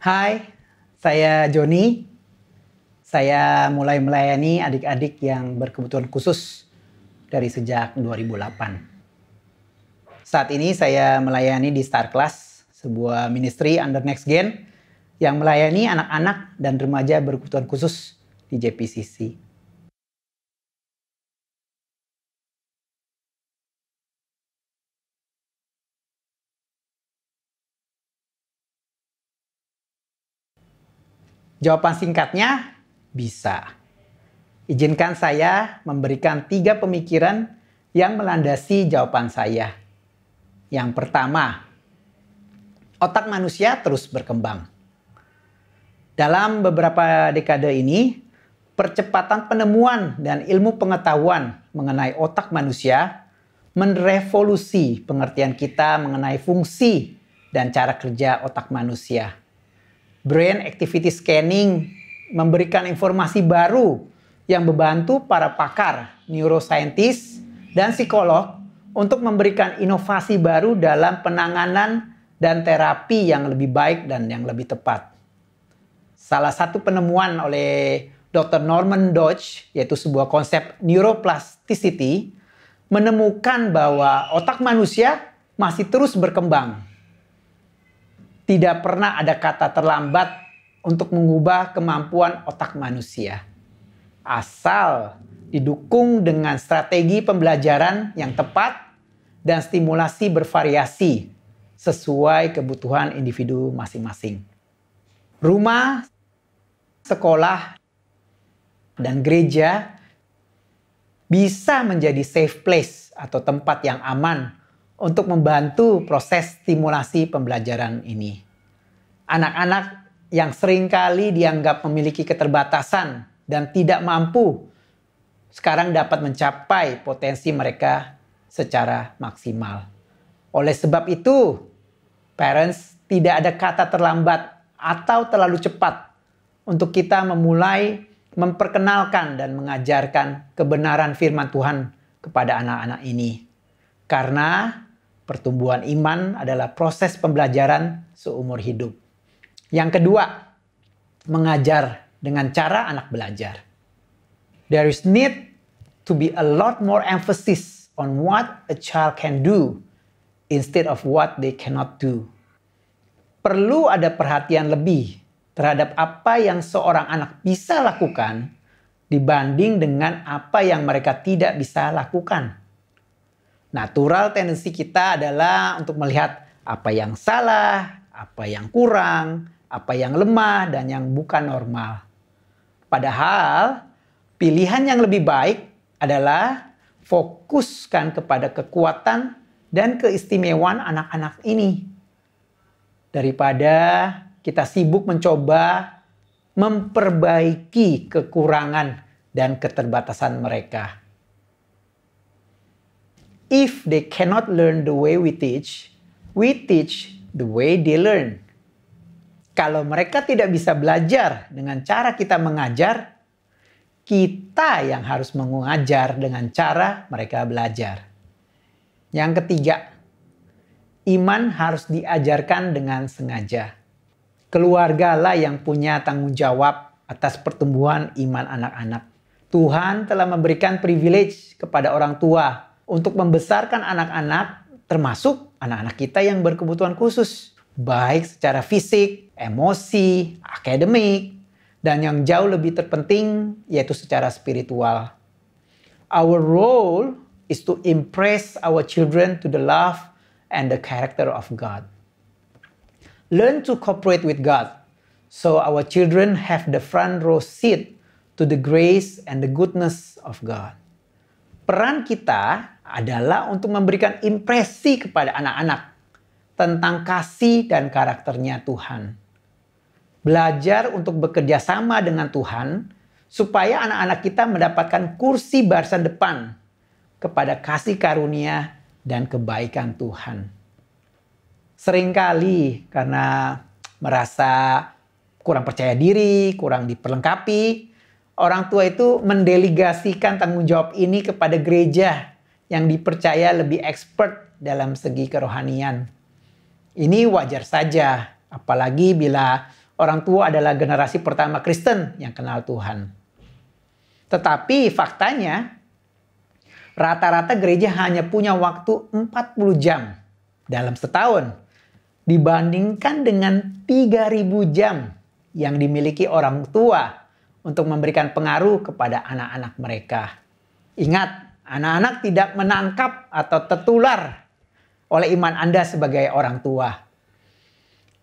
Hai, saya Joni. Saya mulai melayani adik-adik yang berkebutuhan khusus dari sejak 2008. Saat ini saya melayani di Star Class, sebuah ministry under Next Gen yang melayani anak-anak dan remaja berkebutuhan khusus di JPCC. Jawaban singkatnya, bisa. Izinkan saya memberikan 3 pemikiran yang melandasi jawaban saya. Yang pertama, otak manusia terus berkembang. Dalam beberapa dekade ini, percepatan penemuan dan ilmu pengetahuan mengenai otak manusia merevolusi pengertian kita mengenai fungsi dan cara kerja otak manusia. Brain Activity Scanning memberikan informasi baru yang membantu para pakar, neuroscientist, dan psikolog untuk memberikan inovasi baru dalam penanganan dan terapi yang lebih baik dan yang lebih tepat. Salah satu penemuan oleh Dr. Norman Doidge, yaitu sebuah konsep neuroplasticity, menemukan bahwa otak manusia masih terus berkembang. Tidak pernah ada kata terlambat untuk mengubah kemampuan otak manusia. Asal didukung dengan strategi pembelajaran yang tepat dan stimulasi bervariasi sesuai kebutuhan individu masing-masing. Rumah, sekolah, dan gereja bisa menjadi safe place atau tempat yang aman untuk membantu proses stimulasi pembelajaran ini. Anak-anak yang seringkali dianggap memiliki keterbatasan dan tidak mampu, sekarang dapat mencapai potensi mereka secara maksimal. Oleh sebab itu, parents, tidak ada kata terlambat atau terlalu cepat untuk kita memulai memperkenalkan dan mengajarkan kebenaran firman Tuhan kepada anak-anak ini. Karena pertumbuhan iman adalah proses pembelajaran seumur hidup. Yang kedua, mengajar dengan cara anak belajar. There is need to be a lot more emphasis on what a child can do instead of what they cannot do. Perlu ada perhatian lebih terhadap apa yang seorang anak bisa lakukan dibanding dengan apa yang mereka tidak bisa lakukan. Natural tendensi kita adalah untuk melihat apa yang salah, apa yang kurang, apa yang lemah, dan yang bukan normal. Padahal pilihan yang lebih baik adalah fokuskan kepada kekuatan dan keistimewaan anak-anak ini. Daripada kita sibuk mencoba memperbaiki kekurangan dan keterbatasan mereka. If they cannot learn the way we teach the way they learn. Kalau mereka tidak bisa belajar dengan cara kita mengajar, kita yang harus mengajar dengan cara mereka belajar. Yang ketiga, iman harus diajarkan dengan sengaja. Keluargalah yang punya tanggung jawab atas pertumbuhan iman anak-anak. Tuhan telah memberikan privilege kepada orang tua untuk membesarkan anak-anak, termasuk anak-anak kita yang berkebutuhan khusus, baik secara fisik, emosi, akademik, dan yang jauh lebih terpenting yaitu secara spiritual. Our role is to impress our children to the love and the character of God. Learn to cooperate with God so our children have the front row seat to the grace and the goodness of God. Peran kita adalah untuk memberikan impresi kepada anak-anak tentang kasih dan karakternya Tuhan. Belajar untuk bekerja sama dengan Tuhan supaya anak-anak kita mendapatkan kursi barisan depan kepada kasih karunia dan kebaikan Tuhan. Seringkali karena merasa kurang percaya diri, kurang diperlengkapi, orang tua itu mendelegasikan tanggung jawab ini kepada gereja yang dipercaya lebih expert dalam segi kerohanian. Ini wajar saja, apalagi bila orang tua adalah generasi pertama Kristen yang kenal Tuhan. Tetapi faktanya, rata-rata gereja hanya punya waktu 40 jam dalam setahun dibandingkan dengan 3.000 jam yang dimiliki orang tua untuk memberikan pengaruh kepada anak-anak mereka. Ingat, anak-anak tidak menangkap atau tertular oleh iman Anda sebagai orang tua.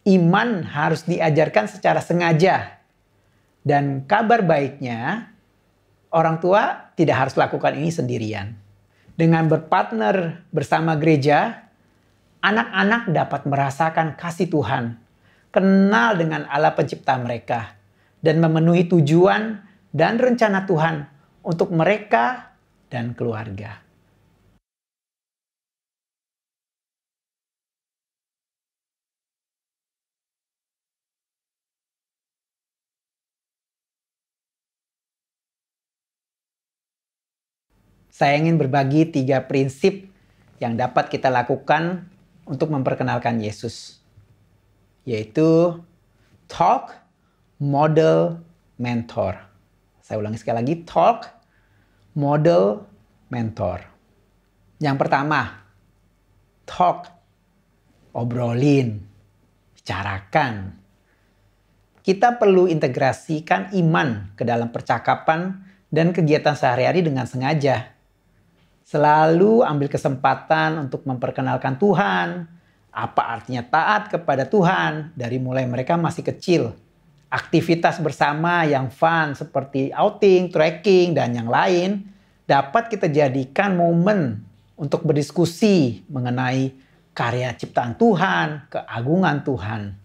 Iman harus diajarkan secara sengaja. Dan kabar baiknya, orang tua tidak harus lakukan ini sendirian. Dengan berpartner bersama gereja, anak-anak dapat merasakan kasih Tuhan, kenal dengan Allah pencipta mereka, dan memenuhi tujuan dan rencana Tuhan untuk mereka dan keluarga. Saya ingin berbagi 3 prinsip yang dapat kita lakukan untuk memperkenalkan Yesus. Yaitu talk, model, mentor. Saya ulangi sekali lagi, talk, model, mentor. Yang pertama, talk, obrolin, bicarakan. Kita perlu integrasikan iman ke dalam percakapan dan kegiatan sehari-hari dengan sengaja. Selalu ambil kesempatan untuk memperkenalkan Tuhan, apa artinya taat kepada Tuhan dari mulai mereka masih kecil. Aktivitas bersama yang fun seperti outing, trekking, dan yang lain dapat kita jadikan momen untuk berdiskusi mengenai karya ciptaan Tuhan, keagungan Tuhan.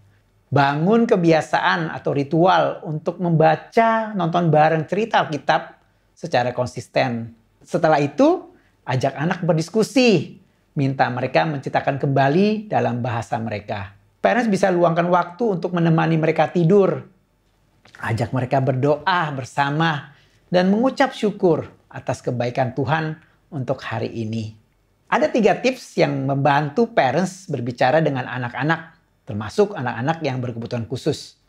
Bangun kebiasaan atau ritual untuk membaca, nonton bareng cerita Alkitab secara konsisten. Setelah itu, ajak anak berdiskusi. Minta mereka menceritakan kembali dalam bahasa mereka. Parents bisa luangkan waktu untuk menemani mereka tidur. Ajak mereka berdoa bersama dan mengucap syukur atas kebaikan Tuhan untuk hari ini. Ada 3 tips yang membantu parents berbicara dengan anak-anak, termasuk anak-anak yang berkebutuhan khusus.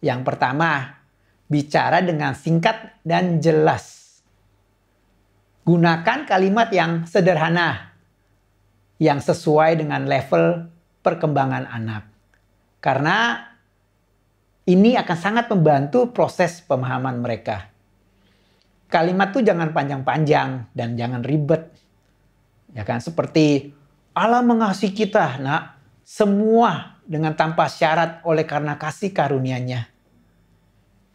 Yang pertama, bicara dengan singkat dan jelas. Gunakan kalimat yang sederhana, yang sesuai dengan level perkembangan anak. Karena ini akan sangat membantu proses pemahaman mereka. Kalimat tuh jangan panjang-panjang dan jangan ribet. Ya kan, seperti Allah mengasihi kita, nak, semua dengan tanpa syarat oleh karena kasih karunia-Nya.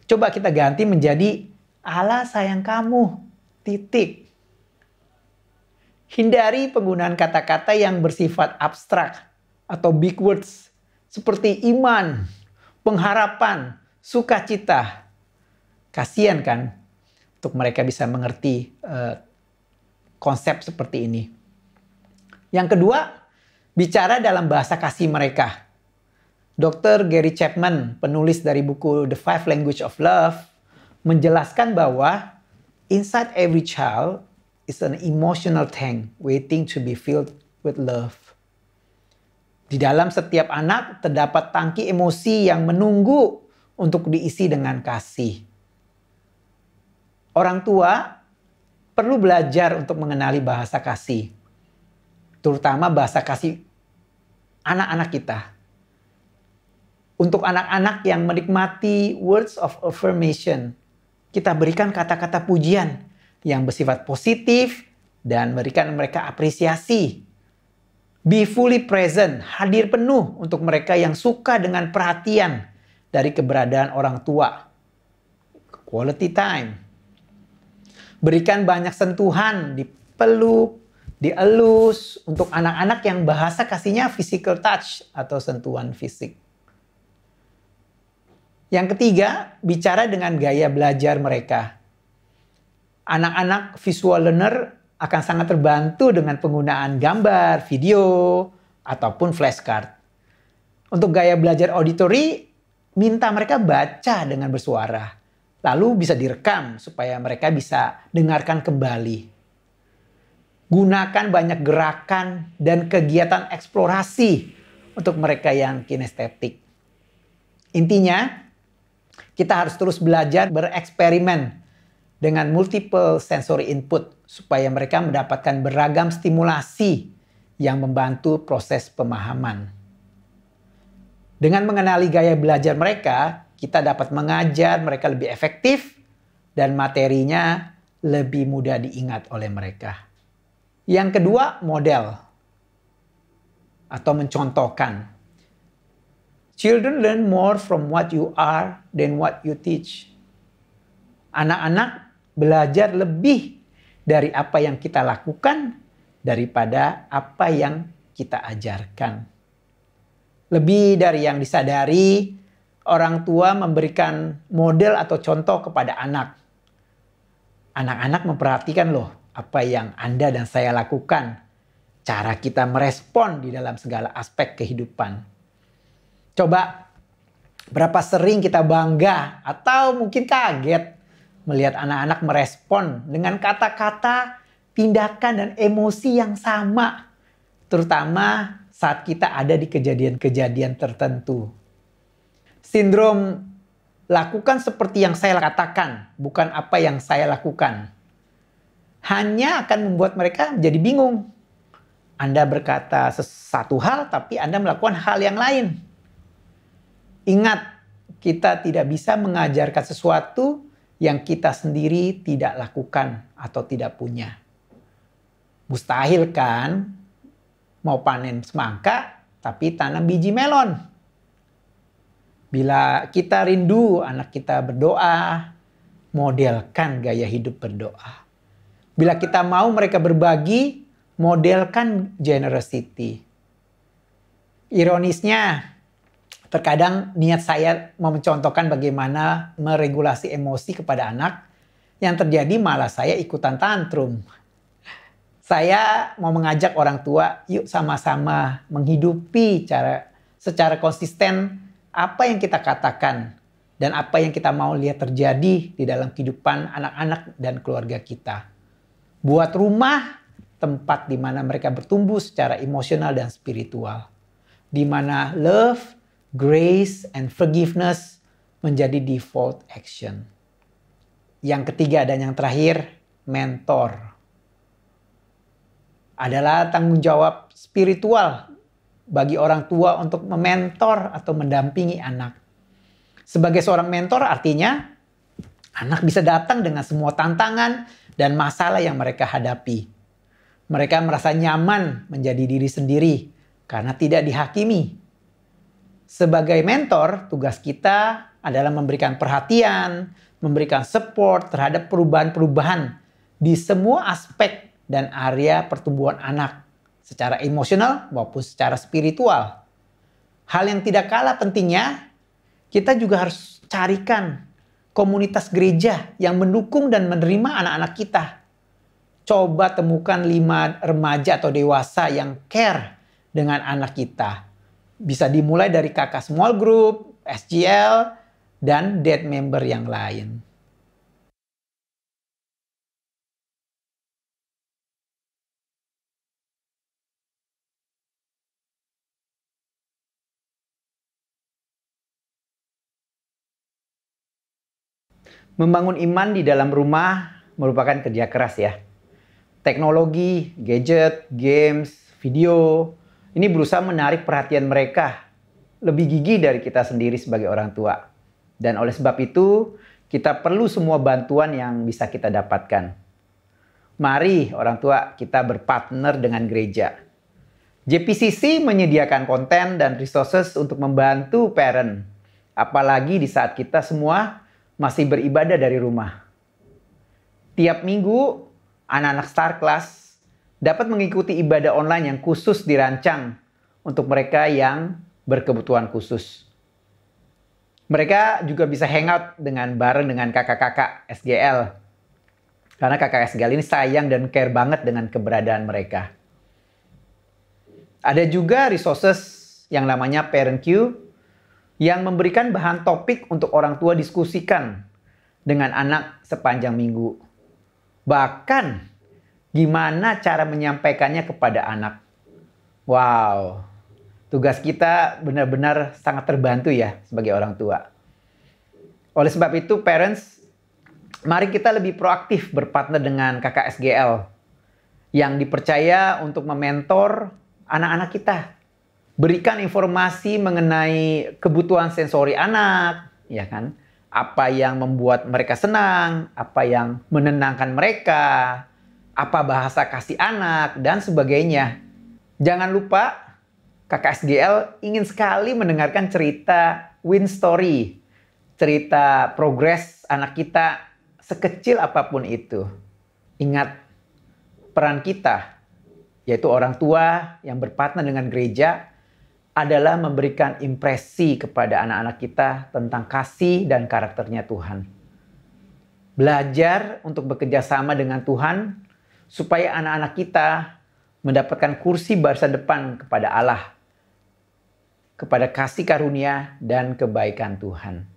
Coba kita ganti menjadi Allah sayang kamu, titik. Hindari penggunaan kata-kata yang bersifat abstrak atau big words seperti iman, pengharapan, sukacita. Kasian kan untuk mereka bisa mengerti konsep seperti ini. Yang kedua, bicara dalam bahasa kasih mereka. Dr. Gary Chapman, penulis dari buku The 5 Language of Love, menjelaskan bahwa inside every child is an emotional tank waiting to be filled with love. Di dalam setiap anak terdapat tangki emosi yang menunggu untuk diisi dengan kasih. Orang tua perlu belajar untuk mengenali bahasa kasih, terutama bahasa kasih anak-anak kita. Untuk anak-anak yang menikmati words of affirmation, kita berikan kata-kata pujian yang bersifat positif dan berikan mereka apresiasi. Be fully present, hadir penuh untuk mereka yang suka dengan perhatian dari keberadaan orang tua. Quality time. Berikan banyak sentuhan, dipeluk, dielus untuk anak-anak yang bahasa kasihnya physical touch atau sentuhan fisik. Yang ketiga, bicara dengan gaya belajar mereka. Anak-anak visual learner akan sangat terbantu dengan penggunaan gambar, video, ataupun flashcard. Untuk gaya belajar auditory, minta mereka baca dengan bersuara. Lalu bisa direkam supaya mereka bisa dengarkan kembali. Gunakan banyak gerakan dan kegiatan eksplorasi untuk mereka yang kinestetik. Intinya, kita harus terus belajar bereksperimen dengan multiple sensory input supaya mereka mendapatkan beragam stimulasi yang membantu proses pemahaman. Dengan mengenali gaya belajar mereka, kita dapat mengajar mereka lebih efektif dan materinya lebih mudah diingat oleh mereka. Yang kedua, model atau mencontohkan. Children learn more from what you are than what you teach. Anak-anak belajar lebih dari apa yang kita lakukan daripada apa yang kita ajarkan. Lebih dari yang disadari, orang tua memberikan model atau contoh kepada anak. Anak-anak memperhatikan loh apa yang Anda dan saya lakukan. Cara kita merespon di dalam segala aspek kehidupan. Coba berapa sering kita bangga atau mungkin kaget melihat anak-anak merespon dengan kata-kata, tindakan, dan emosi yang sama. Terutama saat kita ada di kejadian-kejadian tertentu. Sindrom lakukan seperti yang saya katakan, bukan apa yang saya lakukan. Hanya akan membuat mereka jadi bingung. Anda berkata satu hal, tapi Anda melakukan hal yang lain. Ingat, kita tidak bisa mengajarkan sesuatu yang kita sendiri tidak lakukan atau tidak punya. Mustahil kan mau panen semangka tapi tanam biji melon. Bila kita rindu anak kita berdoa, modelkan gaya hidup berdoa. Bila kita mau mereka berbagi, modelkan generosity. Ironisnya, terkadang niat saya mau mencontohkan bagaimana meregulasi emosi kepada anak, yang terjadi malah saya ikutan tantrum. Saya mau mengajak orang tua, yuk sama-sama menghidupi secara konsisten apa yang kita katakan dan apa yang kita mau lihat terjadi di dalam kehidupan anak-anak dan keluarga kita. Buat rumah, tempat di mana mereka bertumbuh secara emosional dan spiritual. Di mana love, grace, and forgiveness menjadi default action. Yang ketiga dan yang terakhir, mentor. Adalah tanggung jawab spiritual bagi orang tua untuk mementor atau mendampingi anak. Sebagai seorang mentor artinya anak bisa datang dengan semua tantangan dan masalah yang mereka hadapi. Mereka merasa nyaman menjadi diri sendiri karena tidak dihakimi. Sebagai mentor, tugas kita adalah memberikan perhatian, memberikan support terhadap perubahan-perubahan di semua aspek dan area pertumbuhan anak, secara emosional maupun secara spiritual. Hal yang tidak kalah pentingnya, kita juga harus carikan komunitas gereja yang mendukung dan menerima anak-anak kita. Coba temukan 5 remaja atau dewasa yang care dengan anak kita. Bisa dimulai dari kakak small group, SGL, dan dead member yang lain. Membangun iman di dalam rumah merupakan kerja keras ya. Teknologi, gadget, games, video, ini berusaha menarik perhatian mereka lebih gigih dari kita sendiri sebagai orang tua. Dan oleh sebab itu, kita perlu semua bantuan yang bisa kita dapatkan. Mari orang tua kita berpartner dengan gereja. JPCC menyediakan konten dan resources untuk membantu parent. Apalagi di saat kita semua masih beribadah dari rumah. Tiap minggu, anak-anak Star Class dapat mengikuti ibadah online yang khusus dirancang untuk mereka yang berkebutuhan khusus. Mereka juga bisa hangout bareng dengan kakak-kakak SGL. Karena kakak SGL ini sayang dan care banget dengan keberadaan mereka. Ada juga resources yang namanya Parent Queue yang memberikan bahan topik untuk orang tua diskusikan dengan anak sepanjang minggu. Bahkan, gimana cara menyampaikannya kepada anak. Wow, Tugas kita benar-benar sangat terbantu ya sebagai orang tua. Oleh sebab itu, parents, mari kita lebih proaktif berpartner dengan KKSGL yang dipercaya untuk mementor anak-anak kita. Berikan informasi mengenai kebutuhan sensori anak, ya kan? Apa yang membuat mereka senang, apa yang menenangkan mereka, apa bahasa kasih anak, dan sebagainya. Jangan lupa, KKSGL ingin sekali mendengarkan cerita win story, cerita progres anak kita sekecil apapun itu. Ingat, peran kita, yaitu orang tua yang berpartner dengan gereja, adalah memberikan impresi kepada anak-anak kita tentang kasih dan karakternya Tuhan. Belajar untuk bekerja sama dengan Tuhan, supaya anak-anak kita mendapatkan kursi barisan depan kepada Allah, kepada kasih karunia dan kebaikan Tuhan.